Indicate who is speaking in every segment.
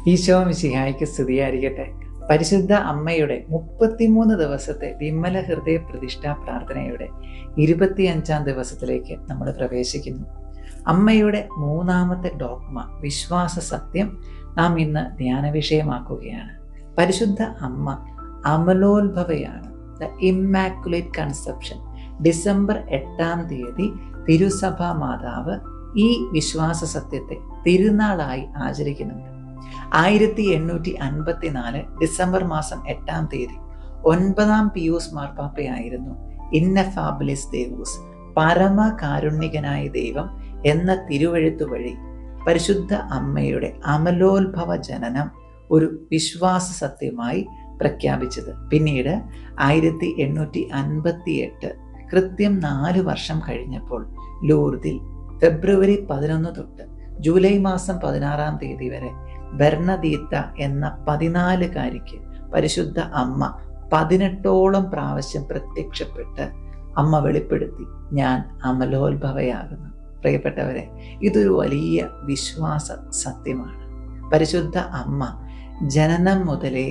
Speaker 1: ഈശോ മിശിഹായ്ക്ക് സ്തുതിയായിരിക്കട്ടെ. പരിശുദ്ധ അമ്മയുടെ 33 ദിവസത്തെ വിമല ഹൃദയ പ്രതിഷ്ഠാ പ്രാർത്ഥനയുടെ 25 ദിവസത്തിലേക്ക് നമ്മൾ പ്രവേശിക്കുന്നു. അമ്മയുടെ മൂന്നാമത്തെ ഡോഗ്മ, വിശ്വാസ സത്യം, നാം ഇന്ന് ധ്യാന വിഷയമാക്കുകയാണ്. പരിശുദ്ധ അമ്മ അമലോത്ഭവയാണ്. The immaculate conception. ഡിസംബർ 8 തിരുസഭാ മാതാവ് ഈ വിശ്വാസ സത്യത്തെ തിരുനാളായി ആചരിക്കുന്നുണ്ട്. 1854 ഡിസംബർ മാസം 8 9 പിയൂസ് മാർപ്പാപ്പയായിരുന്നു ഇന്നഫാബിലിസ് ദേവൂസ്, പരമകാരുണ്യകനായ ദൈവം എന്ന തിരുവെഴുത്തു വഴി പരിശുദ്ധ അമ്മയുടെ അമലോത്ഭവ ജനനം ഒരു വിശ്വാസ സത്യമായി പ്രഖ്യാപിച്ചത്. പിന്നീട് 1858 കൃത്യം 4 വർഷം കഴിഞ്ഞപ്പോൾ ലൂർദിൽ ഫെബ്രുവരി 11 തൊട്ട് ജൂലൈ മാസം 16 വരെ ബെർണദീത്ത എന്ന 14കാരിക്ക് പരിശുദ്ധ അമ്മ 18ഓളം പ്രാവശ്യം പ്രത്യക്ഷപ്പെട്ട് അമ്മ വെളിപ്പെടുത്തി, ഞാൻ അമലോത്ഭവയാകുന്നു. പ്രിയപ്പെട്ടവരെ, ഇതൊരു വലിയ വിശ്വാസ സത്യമാണ്. പരിശുദ്ധ അമ്മ ജനനം മുതലേ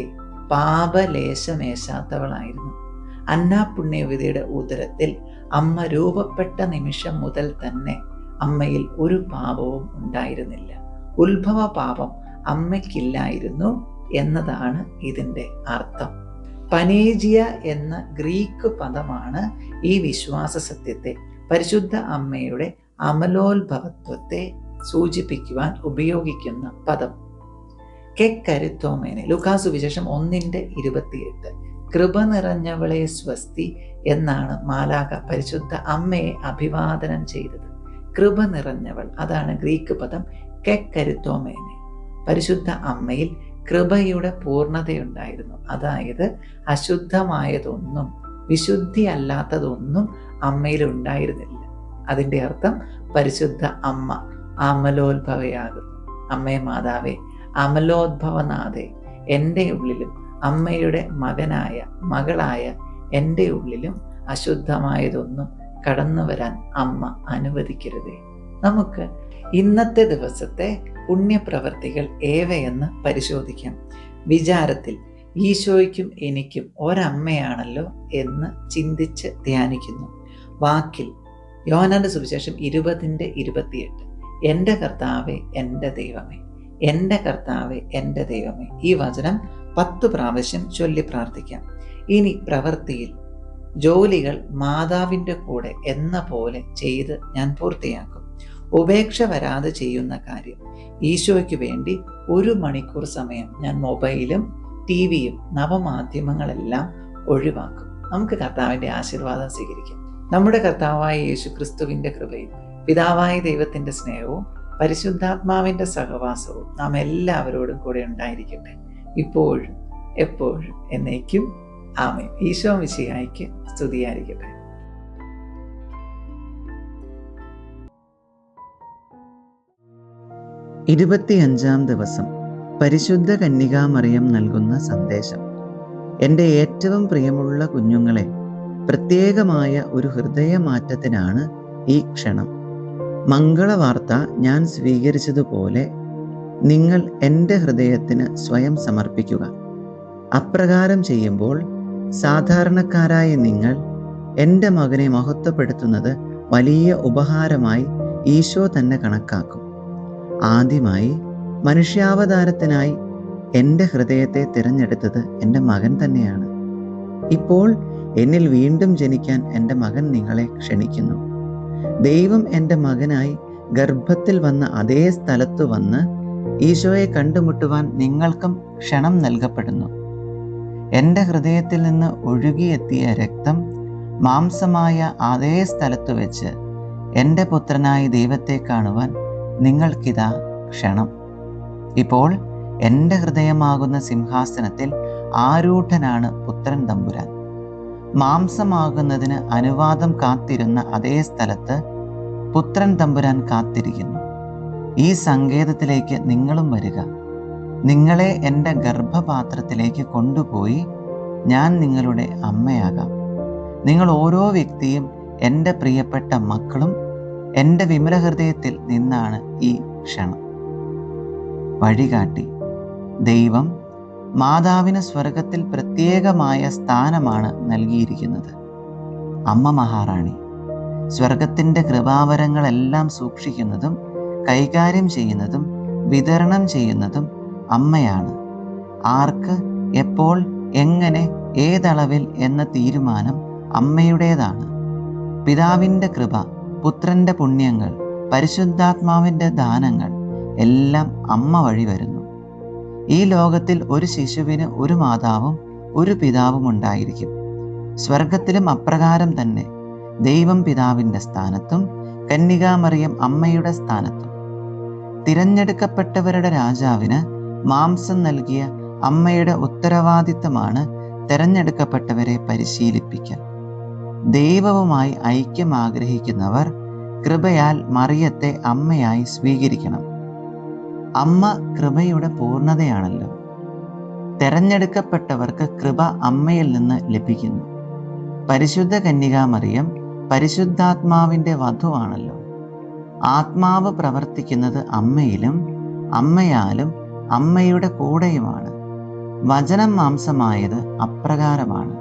Speaker 1: പാപലേശമേശാത്തവളായിരുന്നു. അന്നാ പുണ്യവതിയുടെ ഉദരത്തിൽ അമ്മ രൂപപ്പെട്ട നിമിഷം മുതൽ തന്നെ അമ്മയിൽ ഒരു പാപവും ഉണ്ടായിരുന്നില്ല. ഉത്ഭവ പാപം അമ്മയ്ക്കില്ലായിരുന്നു എന്നതാണ് ഇതിൻ്റെ അർത്ഥം. പനേജിയ എന്ന ഗ്രീക്ക് പദമാണ് ഈ വിശ്വാസ സത്യത്തെ, പരിശുദ്ധ അമ്മയുടെ അമലോത്ഭവത്വത്തെ സൂചിപ്പിക്കുവാൻ ഉപയോഗിക്കുന്ന പദം. കെക്കരുത്തോമേനെ, ലൂക്കാസ് സുവിശേഷം 1:28, കൃപ നിറഞ്ഞവളെ സ്വസ്തി എന്നാണ് മാലാഖ പരിശുദ്ധ അമ്മയെ അഭിവാദനം ചെയ്തത്. കൃപ നിറഞ്ഞവൾ, അതാണ് ഗ്രീക്ക് പദം കെക്കരുത്തോമേനെ. പരിശുദ്ധ അമ്മയിൽ കൃപയുടെ പൂർണ്ണതയുണ്ടായിരുന്നു. അതായത് അശുദ്ധമായതൊന്നും വിശുദ്ധി അല്ലാത്തതൊന്നും അമ്മയിൽ ഉണ്ടായിരുന്നില്ല. അതിൻ്റെ അർത്ഥം പരിശുദ്ധ അമ്മ അമലോത്ഭവയാകുന്നു. അമ്മേ മാതാവേ, അമലോദ്ഭവനാഥേ, എൻ്റെ ഉള്ളിലും അമ്മയുടെ മകളായ എൻ്റെ ഉള്ളിലും അശുദ്ധമായതൊന്നും കടന്നു വരാൻ അമ്മ അനുവദിക്കരുതേ. നമുക്ക് ഇന്നത്തെ ദിവസത്തെ പുണ്യപ്രവർത്തികൾ ഏവയെന്ന് പരിശോധിക്കാം. വിചാരത്തിൽ ഈശോയ്ക്കും എനിക്കും ഒരമ്മയാണല്ലോ എന്ന് ചിന്തിച്ച് ധ്യാനിക്കുന്നു. വാക്കിൽ യോഹന്നാന്റെ സുവിശേഷം 20:28, എൻ്റെ കർത്താവേ എൻ്റെ ദൈവമേ, എൻ്റെ കർത്താവേ എൻ്റെ ദൈവമേ. ഈ വചനം 10 പ്രാവശ്യം ചൊല്ലി പ്രാർത്ഥിക്കാം. ഇനി പ്രവൃത്തിയിൽ ജോലികൾ മാതാവിൻ്റെ കൂടെ എന്ന പോലെ ചെയ്ത് ഞാൻ പൂർത്തിയാക്കും. ഉപേക്ഷ വരാതെ ചെയ്യുന്ന കാര്യം, ഈശോയ്ക്ക് വേണ്ടി 1 മണിക്കൂർ സമയം ഞാൻ മൊബൈലും ടിവിയും നവമാധ്യമങ്ങളെല്ലാം ഒഴിവാക്കും. നമുക്ക് കർത്താവിൻ്റെ ആശീർവാദം സ്വീകരിക്കാം. നമ്മുടെ കർത്താവായ യേശു ക്രിസ്തുവിൻ്റെ കൃപയും പിതാവായ ദൈവത്തിൻ്റെ സ്നേഹവും പരിശുദ്ധാത്മാവിൻ്റെ സഹവാസവും നാം എല്ലാവരോടും കൂടെ ഉണ്ടായിരിക്കട്ടെ, ഇപ്പോഴും എപ്പോഴും എന്നേക്കും. ആമേൻ. ഈശോ മിശിഹായ്ക്ക് സ്തുതിയായിരിക്കട്ടെ.
Speaker 2: 25 ദിവസം പരിശുദ്ധ കന്യകാമറിയം നൽകുന്ന സന്ദേശം. എൻ്റെ ഏറ്റവും പ്രിയമുള്ള കുഞ്ഞുങ്ങളെ, പ്രത്യേകമായ ഒരു ഹൃദയമാറ്റത്തിനാണ് ഈ ക്ഷണം. മംഗളവാർത്ത ഞാൻ സ്വീകരിച്ചതുപോലെ നിങ്ങൾ എൻ്റെ ഹൃദയത്തിന് സ്വയം സമർപ്പിക്കുക. അപ്രകാരം ചെയ്യുമ്പോൾ സാധാരണക്കാരായ നിങ്ങൾ എൻ്റെ മകനെ മഹത്വപ്പെടുത്തുന്നത് വലിയ ഉപഹാരമായി ഈശോ തന്നെ കണക്കാക്കും. ആദ്യമായി മനുഷ്യാവതാരത്തിനായി എൻ്റെ ഹൃദയത്തെ തിരഞ്ഞെടുത്തത് എൻ്റെ മകൻ തന്നെയാണ്. ഇപ്പോൾ എന്നിൽ വീണ്ടും ജനിക്കാൻ എൻ്റെ മകൻ നിങ്ങളെ ക്ഷണിക്കുന്നു. ദൈവം എൻ്റെ മകനായി ഗർഭത്തിൽ വന്ന അതേ സ്ഥലത്തു വന്ന് ഈശോയെ കണ്ടുമുട്ടുവാൻ നിങ്ങൾക്കും ക്ഷണം നൽകപ്പെടുന്നു. എൻ്റെ ഹൃദയത്തിൽ നിന്ന് ഒഴുകിയെത്തിയ രക്തം മാംസമായ അതേ സ്ഥലത്തു വെച്ച് എൻ്റെ പുത്രനായ ദൈവത്തെ കാണുവാൻ നിങ്ങൾക്കിതാ ക്ഷണം. ഇപ്പോൾ എൻ്റെ ഹൃദയമാകുന്ന സിംഹാസനത്തിൽ ആരൂഢനാണ് പുത്രൻ തമ്പുരാൻ. മാംസമാകുന്നതിന് അനുവാദം കാത്തിരുന്ന അതേ സ്ഥലത്ത് പുത്രൻ തമ്പുരാൻ കാത്തിരിക്കുന്നു. ഈ സങ്കേതത്തിലേക്ക് നിങ്ങളും വരിക. നിങ്ങളെ എൻ്റെ ഗർഭപാത്രത്തിലേക്ക് കൊണ്ടുപോയി ഞാൻ നിങ്ങളുടെ അമ്മയാകാം. നിങ്ങൾ ഓരോ വ്യക്തിയും എൻ്റെ പ്രിയപ്പെട്ട മക്കളും എൻ്റെ വിമല ഹൃദയത്തിൽ നിന്നാണ് ഈ ക്ഷണം. വഴികാട്ടി ദൈവം മാതാവിന് സ്വർഗത്തിൽ പ്രത്യേകമായ സ്ഥാനമാണ് നൽകിയിരിക്കുന്നത്. അമ്മ മഹാറാണി, സ്വർഗത്തിൻ്റെ കൃപാവരങ്ങളെല്ലാം സൂക്ഷിക്കുന്നതും കൈകാര്യം ചെയ്യുന്നതും വിതരണം ചെയ്യുന്നതും അമ്മയാണ്. ആർക്ക്, എപ്പോൾ, എങ്ങനെ, ഏതളവിൽ എന്ന തീരുമാനം അമ്മയുടേതാണ്. പിതാവിൻ്റെ കൃപ, പുത്രൻ്റെ പുണ്യങ്ങൾ, പരിശുദ്ധാത്മാവിൻ്റെ ദാനങ്ങൾ എല്ലാം അമ്മ വഴി വരുന്നു. ഈ ലോകത്തിൽ ഒരു ശിശുവിന് ഒരു മാതാവും ഒരു പിതാവും ഉണ്ടായിരിക്കും. സ്വർഗത്തിലും അപ്രകാരം തന്നെ. ദൈവം പിതാവിൻ്റെ സ്ഥാനത്തും കന്യകാമറിയം അമ്മയുടെ സ്ഥാനത്തും. തിരഞ്ഞെടുക്കപ്പെട്ടവരുടെ രാജാവിന് മാംസം നൽകിയ അമ്മയുടെ ഉത്തരവാദിത്തമാണ് തിരഞ്ഞെടുക്കപ്പെട്ടവരെ പരിശീലിപ്പിക്കൽ. ദൈവവുമായി ഐക്യം ആഗ്രഹിക്കുന്നവർ കൃപയാൽ മറിയത്തെ അമ്മയായി സ്വീകരിക്കണം. അമ്മ കൃപയുടെ പൂർണ്ണതയാണല്ലോ. തെരഞ്ഞെടുക്കപ്പെട്ടവർക്ക് കൃപ അമ്മയിൽ നിന്ന് ലഭിക്കുന്നു. പരിശുദ്ധ കന്യകാമറിയം പരിശുദ്ധാത്മാവിൻ്റെ വധുവാണല്ലോ. ആത്മാവ് പ്രവർത്തിക്കുന്നത് അമ്മയിലും അമ്മയാലും അമ്മയുടെ കൂടെയുമാണ്. വചനം മാംസമായത് അപ്രകാരമാണ്.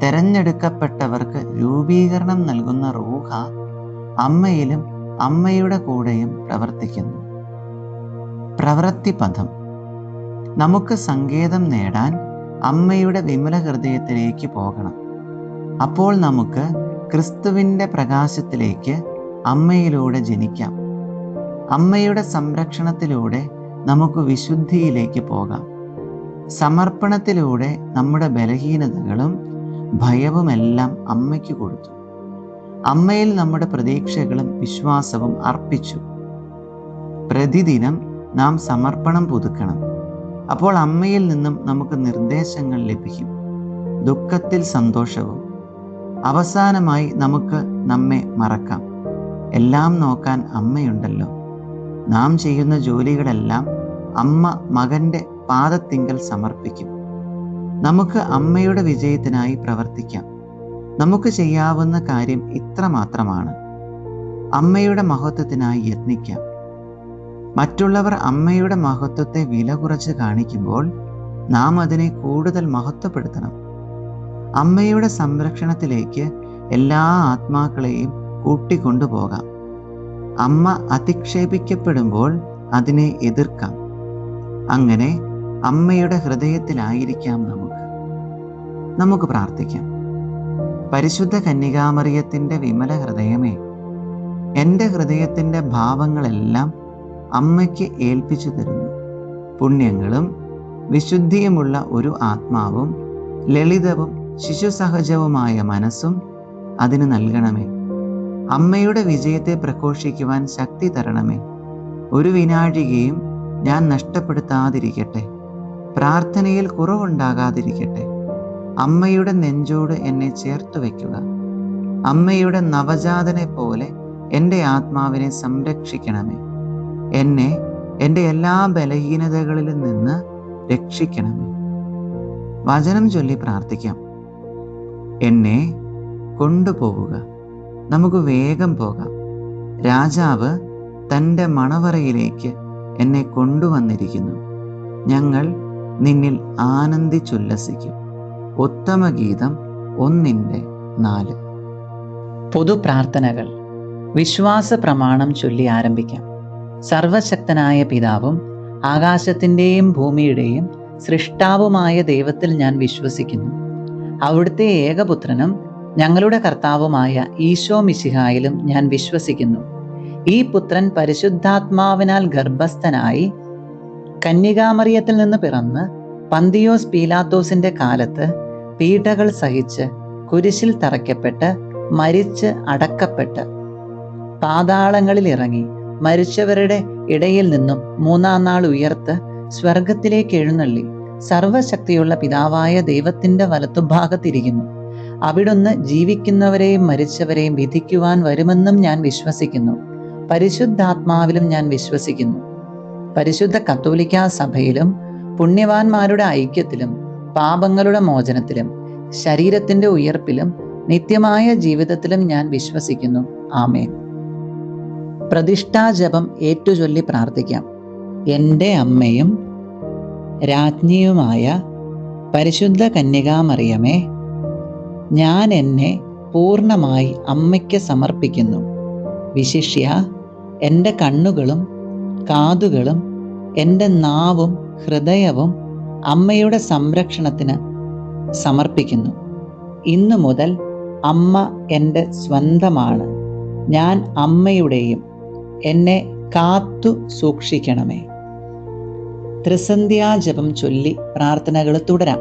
Speaker 2: തെരഞ്ഞെടുക്കപ്പെട്ടവർക്ക് രൂപീകരണം നൽകുന്ന റൂഹ അമ്മയിലും അമ്മയുടെ കൂടെയും പ്രവർത്തിക്കുന്നു. പ്രവൃത്തിപഥം. നമുക്ക് സങ്കേതം നേടാൻ അമ്മയുടെ വിമല ഹൃദയത്തിലേക്ക് പോകണം. അപ്പോൾ നമുക്ക് ക്രിസ്തുവിൻ്റെ പ്രകാശത്തിലേക്ക് അമ്മയിലൂടെ ജനിക്കാം. അമ്മയുടെ സംരക്ഷണത്തിലൂടെ നമുക്ക് വിശുദ്ധിയിലേക്ക് പോകാം. സമർപ്പണത്തിലൂടെ നമ്മുടെ ബലഹീനതകളും ഭയവുമെല്ലാം അമ്മയ്ക്ക് കൊടുത്തു. അമ്മയിൽ നമ്മുടെ പ്രതീക്ഷകളും വിശ്വാസവും അർപ്പിച്ചു. പ്രതിദിനം നാം സമർപ്പണം പുതുക്കണം. അപ്പോൾ അമ്മയിൽ നിന്നും നമുക്ക് നിർദ്ദേശങ്ങൾ ലഭിക്കും. ദുഃഖത്തിൽ സന്തോഷവും. അവസാനമായി നമുക്ക് നമ്മെ മറക്കാം. എല്ലാം നോക്കാൻ അമ്മയുണ്ടല്ലോ. നാം ചെയ്യുന്ന ജോലികളെല്ലാം അമ്മ മകൻ്റെ പാദത്തിങ്കൽ സമർപ്പിക്കും. നമുക്ക് അമ്മയുടെ വിജയത്തിനായി പ്രവർത്തിക്കാം. നമുക്ക് ചെയ്യാവുന്ന കാര്യം ഇത്ര മാത്രമാണ്. അമ്മയുടെ മഹത്വത്തിനായി യത്നിക്കാം. മറ്റുള്ളവർ അമ്മയുടെ മഹത്വത്തെ വില കുറച്ച് കാണിക്കുമ്പോൾ നാം അതിനെ കൂടുതൽ മഹത്വപ്പെടുത്തണം. അമ്മയുടെ സംരക്ഷണത്തിലേക്ക് എല്ലാ ആത്മാക്കളെയും കൂട്ടിക്കൊണ്ടുപോകാം. അമ്മ അധിക്ഷേപിക്കപ്പെടുമ്പോൾ അതിനെ എതിർക്കാം. അങ്ങനെ അമ്മയുടെ ഹൃദയത്തിലായിരിക്കാം നമുക്ക് പ്രാർത്ഥിക്കാം. പരിശുദ്ധ കന്യകാമറിയത്തിൻ്റെ വിമല ഹൃദയമേ, എൻ്റെ ഹൃദയത്തിൻ്റെ ഭാവങ്ങളെല്ലാം അമ്മയ്ക്ക് ഏൽപ്പിച്ചു തരുന്നു. പുണ്യങ്ങളും വിശുദ്ധിയുമുള്ള ഒരു ആത്മാവും ലളിതവും ശിശുസഹജവുമായ മനസ്സും അതിന് നൽകണമേ. അമ്മയുടെ വിജയത്തെ പ്രഘോഷിക്കുവാൻ ശക്തി തരണമേ. ഒരു വിനാഴികയും ഞാൻ നഷ്ടപ്പെടുത്താതിരിക്കട്ടെ. പ്രാർത്ഥനയിൽ കുറവുണ്ടാകാതിരിക്കട്ടെ. അമ്മയുടെ നെഞ്ചോട് എന്നെ ചേർത്ത് വയ്ക്കുക. അമ്മയുടെ നവജാതനെ പോലെ എൻ്റെ ആത്മാവിനെ സംരക്ഷിക്കണമേ. എന്നെ എൻ്റെ എല്ലാ ബലഹീനതകളിൽ നിന്ന് രക്ഷിക്കണമേ. വചനം ചൊല്ലി പ്രാർത്ഥിക്കാം. എന്നെ കൊണ്ടുപോവുക. നമുക്ക് വേഗം പോകാം. രാജാവ് തൻ്റെ മണവറയിലേക്ക് എന്നെ കൊണ്ടുവന്നിരിക്കുന്നു. ഞങ്ങൾ നിന്നിൽ ആനന്ദിച്ചുല്ലസിക്കും. ഉത്തമഗീതം 1:4.
Speaker 1: പൊതുപ്രാർത്ഥനകൾ. വിശ്വാസ പ്രമാണം ചൊല്ലി ആരംഭിക്കാം. സർവശക്തനായ പിതാവും ആകാശത്തിൻ്റെയും ഭൂമിയുടെയും സൃഷ്ടാവുമായ ദൈവത്തിൽ ഞാൻ വിശ്വസിക്കുന്നു. അവിടുത്തെ ഏകപുത്രനും ഞങ്ങളുടെ കർത്താവുമായ ഈശോ മിശിഹായിലും ഞാൻ വിശ്വസിക്കുന്നു. ഈ പുത്രൻ പരിശുദ്ധാത്മാവിനാൽ ഗർഭസ്ഥനായി കന്യകാമറിയത്തിൽ നിന്ന് പിറന്ന് പന്തിയോസ് പീലാത്തോസിന്റെ കാലത്ത് പീഡകൾ സഹിച്ച് കുരിശിൽ തറയ്ക്കപ്പെട്ട് മരിച്ച് അടക്കപ്പെട്ട് പാതാളങ്ങളിൽ ഇറങ്ങി മരിച്ചവരുടെ ഇടയിൽ നിന്നും 3-ാം നാൾ ഉയർത്ത് സ്വർഗത്തിലേക്ക് എഴുന്നള്ളി സർവശക്തിയുള്ള പിതാവായ ദൈവത്തിന്റെ വലത്തുഭാഗത്തിരിക്കുന്നു. അവിടുന്ന് ജീവിക്കുന്നവരെയും മരിച്ചവരെയും വിധിക്കുവാൻ വരുമെന്നും ഞാൻ വിശ്വസിക്കുന്നു. പരിശുദ്ധാത്മാവിലും ഞാൻ വിശ്വസിക്കുന്നു. പരിശുദ്ധ കത്തോലിക്കാ സഭയിലും പുണ്യവാന്മാരുടെ ഐക്യത്തിലും പാപങ്ങളുടെ മോചനത്തിലും ശരീരത്തിന്റെ ഉയർപ്പിലും നിത്യമായ ജീവിതത്തിലും ഞാൻ വിശ്വസിക്കുന്നു. ആമേൻ. പ്രതിഷ്ഠാജപം ഏറ്റുചൊല്ലി പ്രാർത്ഥിക്കാം. എൻ്റെ അമ്മയും രാജ്ഞിയുമായ പരിശുദ്ധ കന്യകാമറിയമേ, ഞാൻ എന്നെ പൂർണ്ണമായി അമ്മയ്ക്ക് സമർപ്പിക്കുന്നു. വിശിഷ്യ എൻ്റെ കണ്ണുകളും കാതുകളും എൻ്റെ നാവും ഹൃദയവും അമ്മയുടെ സംരക്ഷണത്തിന് സമർപ്പിക്കുന്നു. ഇന്നു മുതൽ അമ്മ എൻ്റെ സ്വന്തമാണ്. ഞാൻ അമ്മയുടെയും. എന്നെ കാത്തു സൂക്ഷിക്കണമേ. ത്രിസന്ധ്യാജപം ചൊല്ലി പ്രാർത്ഥനകൾ തുടരാം.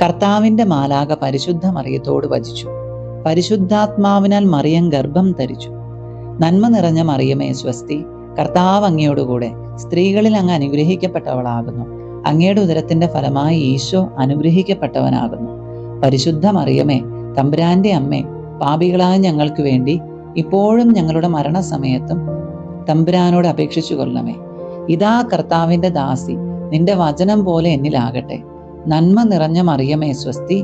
Speaker 1: കർത്താവിൻ്റെ മാലാഖ പരിശുദ്ധ മറിയത്തോട് വചിച്ചു. പരിശുദ്ധാത്മാവിനാൽ മറിയം ഗർഭം ധരിച്ചു. നന്മ നിറഞ്ഞ മറിയമേ സ്വസ്തി, കർത്താവ് അങ്ങയോടുകൂടെ സ്ത്രീകളിൽ അങ്ങ് അനുഗ്രഹിക്കപ്പെട്ടവളാകുന്നു. അങ്ങയുടെ ഉദരത്തിന്റെ ഫലമായി ഈശോ അനുഗ്രഹിക്കപ്പെട്ടവനാകുന്നു. പരിശുദ്ധ മറിയമേ, തമ്പുരാന്റെ അമ്മേ, പാപികളായ ഞങ്ങൾക്ക് വേണ്ടി ഇപ്പോഴും ഞങ്ങളുടെ മരണസമയത്തും തമ്പുരാനോട് അപേക്ഷിച്ചു കൊള്ളണമേ. ഇതാ കർത്താവിന്റെ ദാസി, നിന്റെ വചനം പോലെ എന്നിലാകട്ടെ. നന്മ നിറഞ്ഞ മറിയമേ സ്വസ്തി,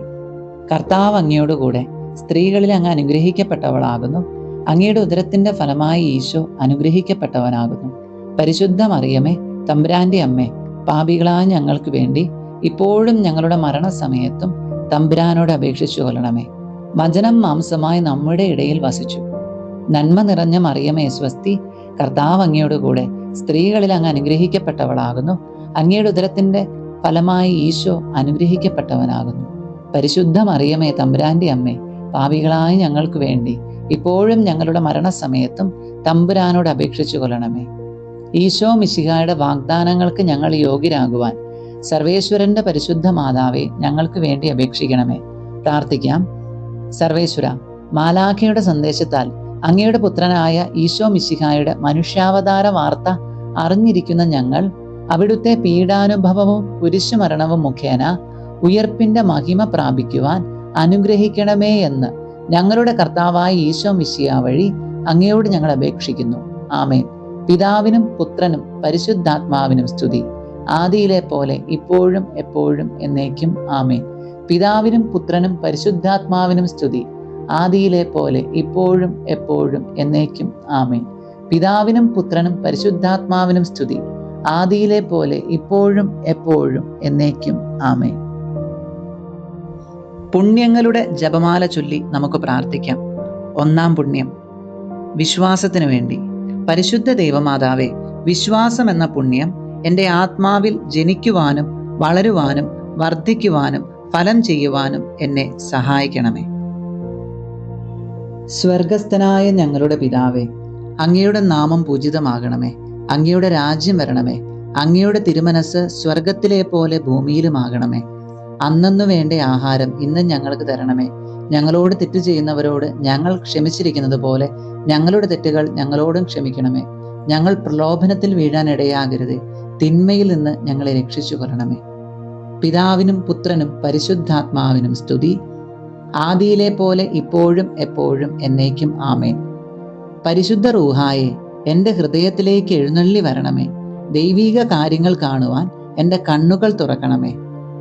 Speaker 1: കർത്താവ് അങ്ങയോടുകൂടെ സ്ത്രീകളിൽ അങ്ങ് അനുഗ്രഹിക്കപ്പെട്ടവളാകുന്നു. അങ്ങയുടെ ഉദരത്തിന്റെ ഫലമായി ഈശോ അനുഗ്രഹിക്കപ്പെട്ടവനാകുന്നു. പരിശുദ്ധ മറിയമേ, തമ്പുരാന്റെ അമ്മേ, പാപികളായ ഞങ്ങൾക്ക് വേണ്ടി ഇപ്പോഴും ഞങ്ങളുടെ മരണസമയത്തും തമ്പുരാനോട് അപേക്ഷിച്ചു കൊള്ളണമേ. വചനം മാംസമായി നമ്മുടെ ഇടയിൽ വസിച്ചു. നന്മ നിറഞ്ഞ മറിയമേ സ്വസ്തി, കർത്താവ് അങ്ങയോടുകൂടെ സ്ത്രീകളിൽ അങ്ങ് അനുഗ്രഹിക്കപ്പെട്ടവളാകുന്നു. അങ്ങയുടെ ഉദരത്തിന്റെ ഫലമായി ഈശോ അനുഗ്രഹിക്കപ്പെട്ടവനാകുന്നു. പരിശുദ്ധ മറിയമേ, തമ്പുരാന്റെ അമ്മേ, പാപികളായ ഞങ്ങൾക്ക് വേണ്ടി ഇപ്പോഴും ഞങ്ങളുടെ മരണസമയത്തും തമ്പുരാനോട് അപേക്ഷിച്ചു കൊള്ളണമേ. ഈശോ മിശിഹായുടെ വാഗ്ദാനങ്ങൾക്ക് ഞങ്ങൾ യോഗ്യരാകുവാൻ സർവേശ്വരന്റെ പരിശുദ്ധ മാതാവേ, ഞങ്ങൾക്ക് വേണ്ടി അപേക്ഷിക്കണമേ. പ്രാർത്ഥിക്കാം. സർവേശ്വര, മാലാഖയുടെ സന്ദേശത്താൽ അങ്ങയുടെ പുത്രനായ ഈശോ മിശിഹായുടെ മനുഷ്യാവതാര വാർത്ത അറിഞ്ഞിരിക്കുന്ന ഞങ്ങൾ അവിടുത്തെ പീഡാനുഭവവും കുരിശുമരണവും മുഖേന ഉയർപ്പിന്റെ മഹിമ പ്രാപിക്കുവാൻ അനുഗ്രഹിക്കണമേ എന്ന് ഞങ്ങളുടെ കർത്താവായ ഈശോ മിശിഹാ വഴി അങ്ങയോട് ഞങ്ങൾ അപേക്ഷിക്കുന്നു. ആമേൻ. പിതാവിനും പുത്രനും പരിശുദ്ധാത്മാവിനും സ്തുതി, ആദിയിലെ പോലെ ഇപ്പോഴും എപ്പോഴും എന്നേക്കും. ആമേൻ. പിതാവിനും പുത്രനും പരിശുദ്ധാത്മാവിനും സ്തുതി, ആദിയിലെ പോലെ ഇപ്പോഴും എപ്പോഴും എന്നേക്കും. ആമേൻ. പിതാവിനും പുത്രനും പരിശുദ്ധാത്മാവിനും സ്തുതി, ആദിയിലെ പോലെ ഇപ്പോഴും എപ്പോഴും എന്നേക്കും. ആമേൻ. പുണ്യങ്ങളുടെ ജപമാല ചൊല്ലി നമുക്ക് പ്രാർത്ഥിക്കാം. ഒന്നാം പുണ്യം, വിശ്വാസത്തിനു വേണ്ടി. പരിശുദ്ധ ദൈവമാതാവേ, വിശ്വാസം എന്ന പുണ്യം എൻ്റെ ആത്മാവിൽ ജനിക്കുവാനും വളരുവാനും വർദ്ധിക്കുവാനും ഫലം ചെയ്യുവാനും എന്നെ സഹായിക്കണമേ. സ്വർഗസ്ഥനായ ഞങ്ങളുടെ പിതാവേ, അങ്ങയുടെ നാമം പൂജിതമാകണമേ. അങ്ങയുടെ രാജ്യം വരണമേ. അങ്ങയുടെ തിരുമനസ് സ്വർഗത്തിലെ പോലെ ഭൂമിയിലുമാകണമേ. അന്നന്നു വേണ്ട ആഹാരം ഇന്ന് ഞങ്ങൾക്ക് തരണമേ. ഞങ്ങളോട് തെറ്റ് ചെയ്യുന്നവരോട് ഞങ്ങൾ ക്ഷമിച്ചിരിക്കുന്നത് പോലെ ഞങ്ങളുടെ തെറ്റുകൾ ഞങ്ങളോടും ക്ഷമിക്കണമേ. ഞങ്ങൾ പ്രലോഭനത്തിൽ വീഴാൻ ഇടയാകരുതേ. തിന്മയിൽ നിന്ന് ഞങ്ങളെ രക്ഷിച്ചു കൊള്ളണമേ. പിതാവിനും പുത്രനും പരിശുദ്ധാത്മാവിനും സ്തുതി, ആദിയിലെ പോലെ ഇപ്പോഴും എപ്പോഴും എന്നേക്കും. ആമേൻ. പരിശുദ്ധ റൂഹായെ, എൻ്റെ ഹൃദയത്തിലേക്ക് എഴുന്നള്ളി വരണമേ. ദൈവീക കാര്യങ്ങൾ കാണുവാൻ എൻ്റെ കണ്ണുകൾ തുറക്കണമേ.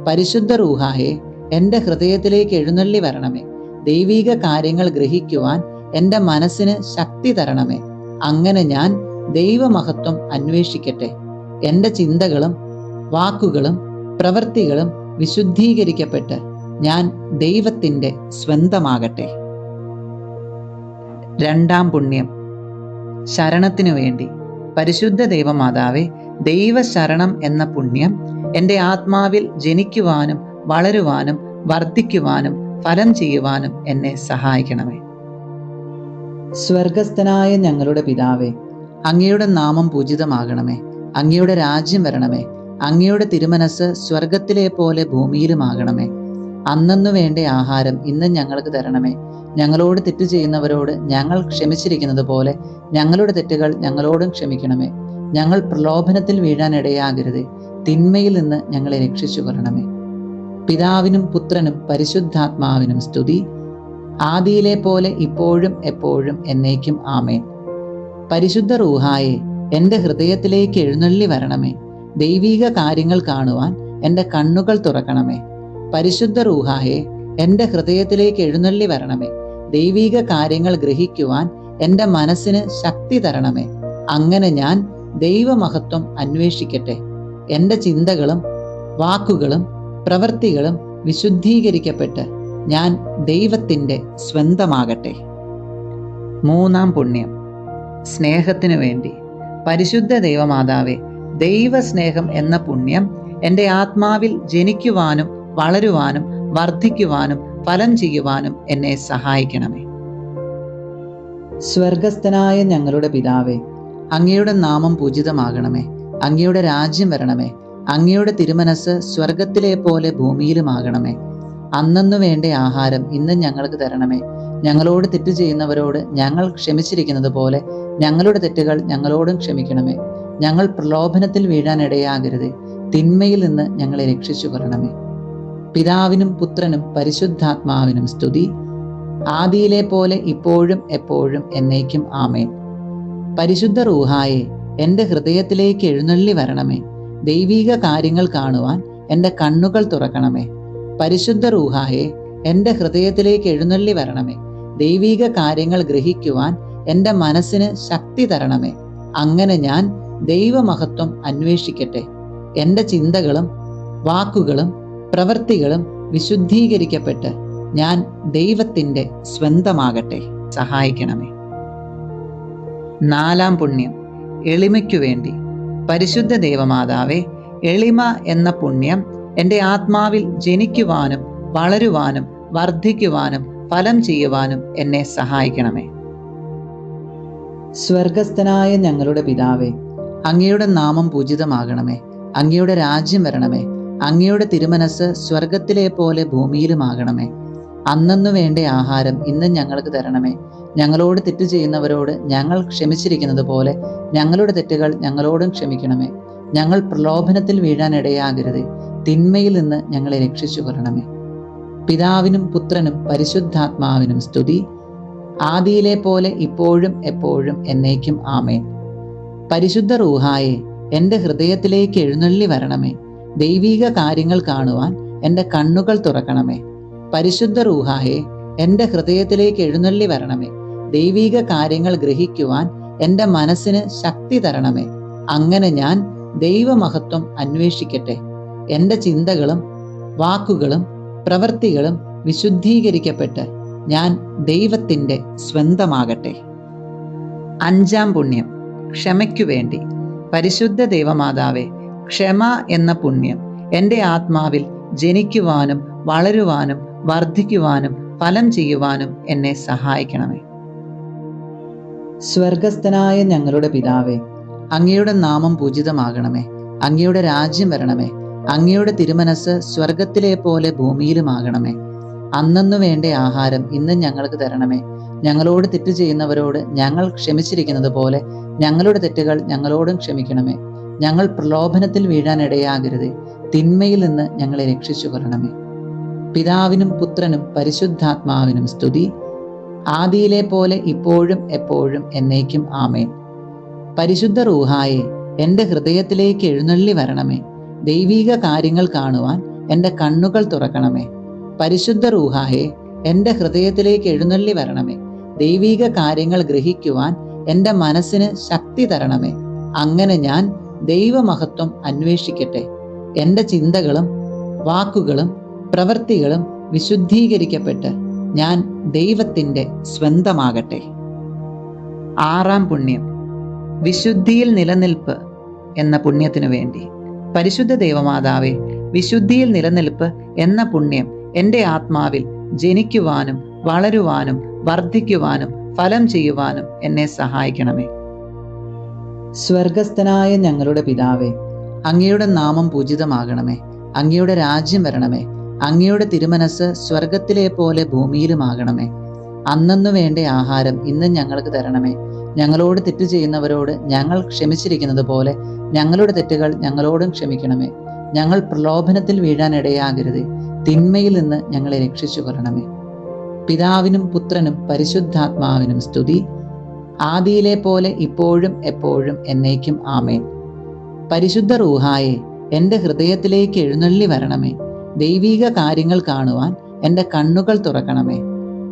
Speaker 1: പരിശുദ്ധ റൂഹായെ, എൻ്റെ ഹൃദയത്തിലേക്ക് എഴുന്നള്ളി വരണമേ. ദൈവീക കാര്യങ്ങൾ ഗ്രഹിക്കുവാൻ എൻ്റെ മനസ്സിന് ശക്തി തരണമേ. അങ്ങനെ ഞാൻ ദൈവമഹത്വം അന്വേഷിക്കട്ടെ. എൻ്റെ ചിന്തകളും വാക്കുകളും പ്രവൃത്തികളും വിശുദ്ധീകരിക്കപ്പെട്ട് ഞാൻ ദൈവത്തിൻ്റെ സ്വന്തമാകട്ടെ. രണ്ടാം പുണ്യം, ശരണത്തിനു വേണ്ടി. പരിശുദ്ധ ദൈവമാതാവേ, ദൈവശരണം എന്ന പുണ്യം എൻ്റെ ആത്മാവിൽ ജനിക്കുവാനും വളരുവാനും വർദ്ധിക്കുവാനും ഫലം ചെയ്യുവാനും എന്നെ സഹായിക്കണമേ. സ്വർഗസ്ഥനായ ഞങ്ങളുടെ പിതാവേ, അങ്ങയുടെ നാമം പൂജിതമാകണമേ. അങ്ങയുടെ രാജ്യം വരണമേ. അങ്ങയുടെ തിരുമനസ് സ്വർഗത്തിലെ പോലെ ഭൂമിയിലുമാകണമേ. അന്നന്നു വേണ്ട ആഹാരം ഇന്ന് ഞങ്ങൾക്ക് തരണമേ. ഞങ്ങളോട് തെറ്റ് ചെയ്യുന്നവരോട് ഞങ്ങൾ ക്ഷമിച്ചിരിക്കുന്നത് പോലെ ഞങ്ങളുടെ തെറ്റുകൾ ഞങ്ങളോടും ക്ഷമിക്കണമേ. ഞങ്ങൾ പ്രലോഭനത്തിൽ വീഴാൻ ഇടയാകരുതേ. തിന്മയിൽ നിന്ന് ഞങ്ങളെ രക്ഷിച്ചു കൊള്ളണമേ. പിതാവിനും പുത്രനും പരിശുദ്ധാത്മാവിനും സ്തുതി, ആദിയിലെ പോലെ ഇപ്പോഴും എപ്പോഴും എന്നേക്കും. ആമേൻ. പരിശുദ്ധ റൂഹായെ, എൻ്റെ ഹൃദയത്തിലേക്ക് എഴുന്നള്ളി വരണമേ. ദൈവീക കാര്യങ്ങൾ കാണുവാൻ എൻ്റെ കണ്ണുകൾ തുറക്കണമേ. പരിശുദ്ധ റൂഹായെ, എൻ്റെ ഹൃദയത്തിലേക്ക് എഴുന്നള്ളി വരണമേ. ദൈവീക കാര്യങ്ങൾ ഗ്രഹിക്കുവാൻ എൻ്റെ മനസ്സിന് ശക്തി തരണമേ. അങ്ങനെ ഞാൻ ദൈവമഹത്വം അന്വേഷിക്കട്ടെ. എൻ്റെ ചിന്തകളും വാക്കുകളും പ്രവൃത്തികളും വിശുദ്ധീകരിക്കപ്പെട്ട് ഞാൻ ദൈവത്തിൻ്റെ സ്വന്തമാകട്ടെ. മൂന്നാം പുണ്യം, സ്നേഹത്തിനു വേണ്ടി. പരിശുദ്ധ ദൈവമാതാവേ, ദൈവസ്നേഹം എന്ന പുണ്യം എൻ്റെ ആത്മാവിൽ ജനിക്കുവാനും വളരുവാനും വർദ്ധിക്കുവാനും ഫലം ചെയ്യുവാനും എന്നെ സഹായിക്കണമേ. സ്വർഗസ്ഥനായ ഞങ്ങളുടെ പിതാവേ, അങ്ങയുടെ നാമം പൂജിതമാകണമേ. അങ്ങയുടെ രാജ്യം വരണമേ. അങ്ങയുടെ തിരുമനസ് സ്വർഗത്തിലെ പോലെ ഭൂമിയിലുമാകണമേ. അന്നന്നു വേണ്ട ആഹാരം ഇന്ന് ഞങ്ങൾക്ക് തരണമേ. ഞങ്ങളോട് തെറ്റ് ചെയ്യുന്നവരോട് ഞങ്ങൾ ക്ഷമിച്ചിരിക്കുന്നത് പോലെ ഞങ്ങളുടെ തെറ്റുകൾ ഞങ്ങളോടും ക്ഷമിക്കണമേ. ഞങ്ങൾ പ്രലോഭനത്തിൽ വീഴാൻ ഇടയാകരുത്. തിന്മയിൽ നിന്ന് ഞങ്ങളെ രക്ഷിച്ചു കൊള്ളണമേ. പിതാവിനും പുത്രനും പരിശുദ്ധാത്മാവിനും സ്തുതി, ആദിയിലെ പോലെ ഇപ്പോഴും എപ്പോഴും എന്നേക്കും ആമേൻ. പരിശുദ്ധ റൂഹായെ, എൻ്റെ ഹൃദയത്തിലേക്ക് എഴുന്നള്ളി വരണമേ. ദൈവീക കാര്യങ്ങൾ കാണുവാൻ എൻ്റെ കണ്ണുകൾ തുറക്കണമേ. പരിശുദ്ധ റൂഹായെ, എൻ്റെ ഹൃദയത്തിലേക്ക് എഴുന്നള്ളി വരണമേ. ദൈവീക കാര്യങ്ങൾ ഗ്രഹിക്കുവാൻ എൻ്റെ മനസ്സിന് ശക്തി തരണമേ. അങ്ങനെ ഞാൻ ദൈവമഹത്വം അന്വേഷിക്കട്ടെ. എൻ്റെ ചിന്തകളും വാക്കുകളും പ്രവൃത്തികളും വിശുദ്ധീകരിക്കപ്പെട്ട് ഞാൻ ദൈവത്തിൻ്റെ സ്വന്തമാകട്ടെ. സഹായിക്കണമേ. നാലാം പുണ്യം, എളിമയ്ക്കു വേണ്ടി. പരിശുദ്ധ ദൈവമാതാവേ, എളിമ എന്ന പുണ്യം എൻ്റെ ആത്മാവിൽ ജനിക്കുവാനും വളരുവാനും വർദ്ധിക്കുവാനും ഫലം ചെയ്യുവാനും എന്നെ സഹായിക്കണമേ. സ്വർഗസ്ഥനായ ഞങ്ങളുടെ പിതാവേ, അങ്ങയുടെ നാമം പൂജിതമാകണമേ. അങ്ങയുടെ രാജ്യം വരണമേ. അങ്ങയുടെ തിരുമനസ് സ്വർഗത്തിലെ പോലെ ഭൂമിയിലുമാകണമേ. അന്നന്നു വേണ്ട ആഹാരം ഇന്ന് ഞങ്ങൾക്ക് തരണമേ. ഞങ്ങളോട് തെറ്റ് ചെയ്യുന്നവരോട് ഞങ്ങൾ ക്ഷമിച്ചിരിക്കുന്നത് പോലെ ഞങ്ങളുടെ തെറ്റുകൾ ഞങ്ങളോടും ക്ഷമിക്കണമേ. ഞങ്ങൾ പ്രലോഭനത്തിൽ വീഴാൻ ഇടയാകരുത്. തിന്മയിൽ നിന്ന് ഞങ്ങളെ രക്ഷിച്ചു കൊള്ളണമേ. പിതാവിനും പുത്രനും പരിശുദ്ധാത്മാവിനും സ്തുതി, ആദിയിലെ പോലെ ഇപ്പോഴും എപ്പോഴും എന്നേക്കും ആമേൻ. പരിശുദ്ധ റൂഹായെ, എൻ്റെ ഹൃദയത്തിലേക്ക് എഴുന്നള്ളി വരണമേ. ദൈവീക കാര്യങ്ങൾ കാണുവാൻ എൻ്റെ കണ്ണുകൾ തുറക്കണമേ. പരിശുദ്ധ റൂഹായെ, എൻ്റെ ഹൃദയത്തിലേക്ക് എഴുന്നള്ളി വരണമേ. ദൈവീക കാര്യങ്ങൾ ഗ്രഹിക്കുവാൻ എൻ്റെ മനസ്സിന് ശക്തി തരണമേ. അങ്ങനെ ഞാൻ ദൈവമഹത്വം അന്വേഷിക്കട്ടെ. എൻ്റെ ചിന്തകളും വാക്കുകളും പ്രവൃത്തികളും വിശുദ്ധീകരിക്കപ്പെട്ട് ഞാൻ ദൈവത്തിൻ്റെ സ്വന്തമാകട്ടെ. അഞ്ചാം പുണ്യം, ക്ഷമയ്ക്കു വേണ്ടി. പരിശുദ്ധ ദൈവമാതാവേ, ക്ഷമ എന്ന പുണ്യം എൻ്റെ ആത്മാവിൽ ജനിക്കുവാനും വളരുവാനും വർദ്ധിക്കുവാനും ഫലം ചെയ്യുവാനും എന്നെ സഹായിക്കണമേ. സ്വർഗസ്ഥനായ ഞങ്ങളുടെ പിതാവേ, അങ്ങയുടെ നാമം പൂജിതമാകണമേ. അങ്ങയുടെ രാജ്യം വരണമേ. അങ്ങയുടെ തിരുമനസ് സ്വർഗത്തിലെ പോലെ ഭൂമിയിലുമാകണമേ. അന്നന്നു വേണ്ട ആഹാരം ഇന്ന് ഞങ്ങൾക്ക് തരണമേ. ഞങ്ങളോട് തെറ്റ് ചെയ്യുന്നവരോട് ഞങ്ങൾ ക്ഷമിച്ചിരിക്കുന്നത് പോലെ ഞങ്ങളുടെ തെറ്റുകൾ ഞങ്ങളോടും ക്ഷമിക്കണമേ. ഞങ്ങൾ പ്രലോഭനത്തിൽ വീഴാൻ ഇടയാകരുത്. തിന്മയിൽ നിന്ന് ഞങ്ങളെ രക്ഷിച്ചു കൊള്ളണമേ. പിതാവിനും പുത്രനും പരിശുദ്ധാത്മാവിനും സ്തുതി, ആദിയിലെ പോലെ ഇപ്പോഴും എപ്പോഴും എന്നേക്കും ആമേൻ. പരിശുദ്ധ റൂഹായെ, എൻ്റെ ഹൃദയത്തിലേക്ക് എഴുന്നള്ളി വരണമേ. ദൈവീക കാര്യങ്ങൾ കാണുവാൻ എൻ്റെ കണ്ണുകൾ തുറക്കണമേ. പരിശുദ്ധ റൂഹായെ, എൻ്റെ ഹൃദയത്തിലേക്ക് എഴുന്നള്ളി വരണമേ. ദൈവീക കാര്യങ്ങൾ ഗ്രഹിക്കുവാൻ എൻ്റെ മനസ്സിന് ശക്തി തരണമേ. അങ്ങനെ ഞാൻ ദൈവമഹത്വം അന്വേഷിക്കട്ടെ. എൻ്റെ ചിന്തകളും വാക്കുകളും പ്രവൃത്തികളും വിശുദ്ധീകരിക്കപ്പെട്ട് ഞാൻ ദൈവത്തിൻ്റെ സ്വന്തമാകട്ടെ. ആറാം പുണ്യം, വിശുദ്ധിയിൽ നിലനിൽപ്പ് എന്ന പുണ്യത്തിനു വേണ്ടി. പരിശുദ്ധ ദൈവമാതാവേ, വിശുദ്ധിയിൽ നിലനിൽപ്പ് എന്ന പുണ്യം എൻ്റെ ആത്മാവിൽ ജനിക്കുവാനും വളരുവാനും വർദ്ധിക്കുവാനും ഫലം ചെയ്യുവാനും എന്നെ സഹായിക്കണമേ. സ്വർഗസ്ഥനായ ഞങ്ങളുടെ പിതാവേ, അങ്ങയുടെ നാമം പൂജിതമാകണമേ. അങ്ങയുടെ രാജ്യം വരണമേ. അങ്ങയുടെ തിരുമനസ് സ്വർഗത്തിലെ പോലെ ഭൂമിയിലുമാകണമേ. അന്നന്നു വേണ്ട ആഹാരം ഇന്ന് ഞങ്ങൾക്ക് തരണമേ. ഞങ്ങളോട് തെറ്റ് ചെയ്യുന്നവരോട് ഞങ്ങൾ ക്ഷമിച്ചിരിക്കുന്നത് പോലെ ഞങ്ങളുടെ തെറ്റുകൾ ഞങ്ങളോടും ക്ഷമിക്കണമേ. ഞങ്ങൾ പ്രലോഭനത്തിൽ വീഴാൻ ഇടയാകരുത്. തിന്മയിൽ നിന്ന് ഞങ്ങളെ രക്ഷിച്ചു കൊള്ളണമേ. പിതാവിനും പുത്രനും പരിശുദ്ധാത്മാവിനും സ്തുതി, ആദിയിലെ പോലെ ഇപ്പോഴും എപ്പോഴും എന്നേക്കും ആമേൻ. പരിശുദ്ധ റൂഹായെ, എൻ്റെ ഹൃദയത്തിലേക്ക് എഴുന്നള്ളി വരണമേ. ദൈവീക കാര്യങ്ങൾ കാണുവാൻ എൻ്റെ കണ്ണുകൾ തുറക്കണമേ.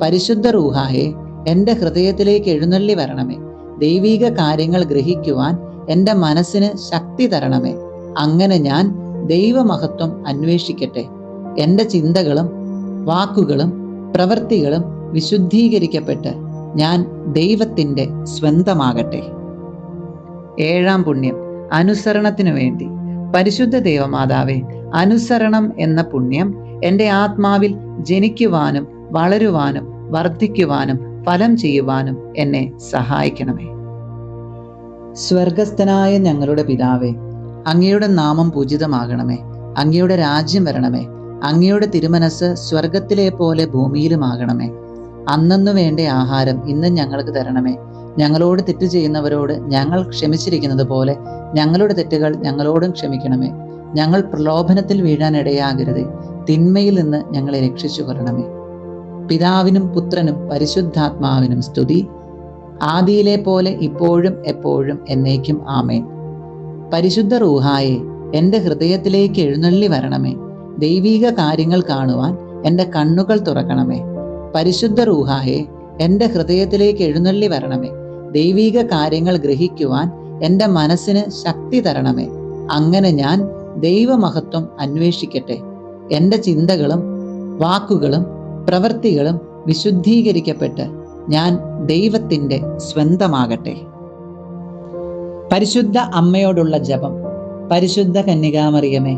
Speaker 1: പരിശുദ്ധ റൂഹായെ, എൻ്റെ ഹൃദയത്തിലേക്ക് എഴുന്നള്ളി വരണമേ. ദൈവീക കാര്യങ്ങൾ ഗ്രഹിക്കുവാൻ എൻ്റെ മനസ്സിന് ശക്തി തരണമേ. അങ്ങനെ ഞാൻ ദൈവമഹത്വം അന്വേഷിക്കട്ടെ. എൻ്റെ ചിന്തകളും വാക്കുകളും പ്രവൃത്തികളും വിശുദ്ധീകരിക്കപ്പെട്ട് ഞാൻ ദൈവത്തിൻ്റെ സ്വന്തമാകട്ടെ. ഏഴാം പുണ്യം, അനുസരണത്തിനു വേണ്ടി. പരിശുദ്ധ ദൈവമാതാവേ, അനുസരണം എന്ന പുണ്യം എൻ്റെ ആത്മാവിൽ ജനിക്കുവാനും വളരുവാനും വർദ്ധിക്കുവാനും ഫലം ചെയ്യുവാനും എന്നെ സഹായിക്കണമേ. സ്വർഗസ്ഥനായ ഞങ്ങളുടെ പിതാവേ, അങ്ങയുടെ നാമം പൂജിതമാകണമേ. അങ്ങയുടെ രാജ്യം വരണമേ. അങ്ങയുടെ തിരുമനസ് സ്വർഗത്തിലെ പോലെ ഭൂമിയിലുമാകണമേ. അന്നന്നു വേണ്ട ആഹാരം ഇന്ന് ഞങ്ങൾക്ക് തരണമേ. ഞങ്ങളോട് തെറ്റ് ചെയ്യുന്നവരോട് ഞങ്ങൾ ക്ഷമിച്ചിരിക്കുന്നത് പോലെ ഞങ്ങളുടെ തെറ്റുകൾ ഞങ്ങളോടും ക്ഷമിക്കണമേ. ഞങ്ങൾ പ്രലോഭനത്തിൽ വീഴാനിടയാകരുതേ. തിന്മയിൽ നിന്ന് ഞങ്ങളെ രക്ഷിച്ചു കൊള്ളണമേ. പിതാവിനും പുത്രനും പരിശുദ്ധാത്മാവിനും സ്തുതി, ആദിയിലെ പോലെ ഇപ്പോഴും എപ്പോഴും എന്നേക്കും ആമേൻ. പരിശുദ്ധ റൂഹായെ, എൻ്റെ ഹൃദയത്തിലേക്ക് എഴുന്നള്ളി വരണമേ. ദൈവീക കാര്യങ്ങൾ കാണുവാൻ എൻ്റെ കണ്ണുകൾ തുറക്കണമേ. പരിശുദ്ധ റൂഹായെ, എൻ്റെ ഹൃദയത്തിലേക്ക് എഴുന്നള്ളി വരണമേ. ദൈവീക കാര്യങ്ങൾ ഗ്രഹിക്കുവാൻ എൻ്റെ മനസ്സിന് ശക്തി തരണമേ. അങ്ങനെ ഞാൻ ദൈവമഹത്വം അന്വേഷിക്കട്ടെ. എൻ്റെ ചിന്തകളും വാക്കുകളും പ്രവൃത്തികളും വിശുദ്ധീകരിക്കപ്പെട്ട് ഞാൻ ദൈവത്തിൻ്റെ സ്വന്തമാകട്ടെ. പരിശുദ്ധ അമ്മയോടുള്ള ജപം. പരിശുദ്ധ കന്യകാമറിയമേ,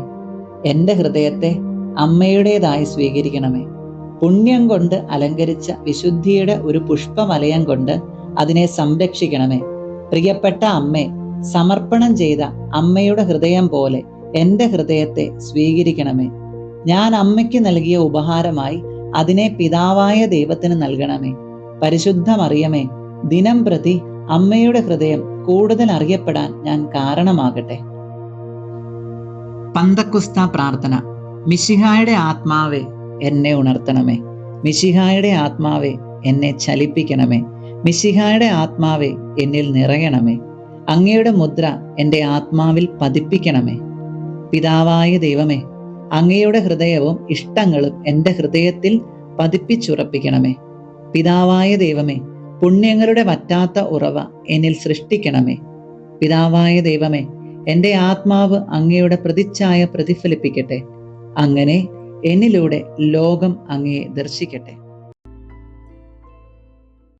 Speaker 1: എൻ്റെ ഹൃദയത്തെ അമ്മയുടേതായി സ്വീകരിക്കണമേ. പുണ്യം കൊണ്ട് അലങ്കരിച്ച വിശുദ്ധിയുടെ ഒരു പുഷ്പവലയം കൊണ്ട് അതിനെ സംരക്ഷിക്കണമേ. പ്രിയപ്പെട്ട അമ്മേ, സമർപ്പണം ചെയ്ത അമ്മയുടെ ഹൃദയം പോലെ എൻ്റെ ഹൃദയത്തെ സ്വീകരിക്കണമേ. ഞാൻ അമ്മയ്ക്ക് നൽകിയ ഉപഹാരമായി അതിനെ പിതാവായ ദൈവത്തിന് നൽകണമേ. പരിശുദ്ധ മറിയമേ, ദിനം പ്രതി അമ്മയുടെ ഹൃദയം കൂടുതൽ അറിയപ്പെടാൻ ഞാൻ കാരണമാകട്ടെ. പന്തക്കുസ്ത പ്രാർത്ഥന. മിശിഹായുടെ ആത്മാവേ, എന്നെ ഉണർത്തണമേ. മിശിഹായുടെ ആത്മാവേ, എന്നെ ചലിപ്പിക്കണമേ. മിശിഹായുടെ ആത്മാവേ, എന്നിൽ നിറയണമേ. അങ്ങയുടെ മുദ്ര എൻ്റെ ആത്മാവിൽ പതിപ്പിക്കണമേ. പിതാവായ ദൈവമേ, അങ്ങയുടെ ഹൃദയവും ഇഷ്ടങ്ങളും എൻ്റെ ഹൃദയത്തിൽ പതിപ്പിച്ചുറപ്പിക്കണമേ. പിതാവായ ദൈവമേ, പുണ്യങ്ങളുടെ വറ്റാത്ത ഉറവ എന്നിൽ സൃഷ്ടിക്കണമേ. പിതാവായ ദൈവമേ, എൻ്റെ ആത്മാവ് അങ്ങയുടെ പ്രതിച്ഛായ പ്രതിഫലിപ്പിക്കട്ടെ. അങ്ങനെ എന്നിലൂടെ ലോകം അങ്ങയെ ദർശിക്കട്ടെ.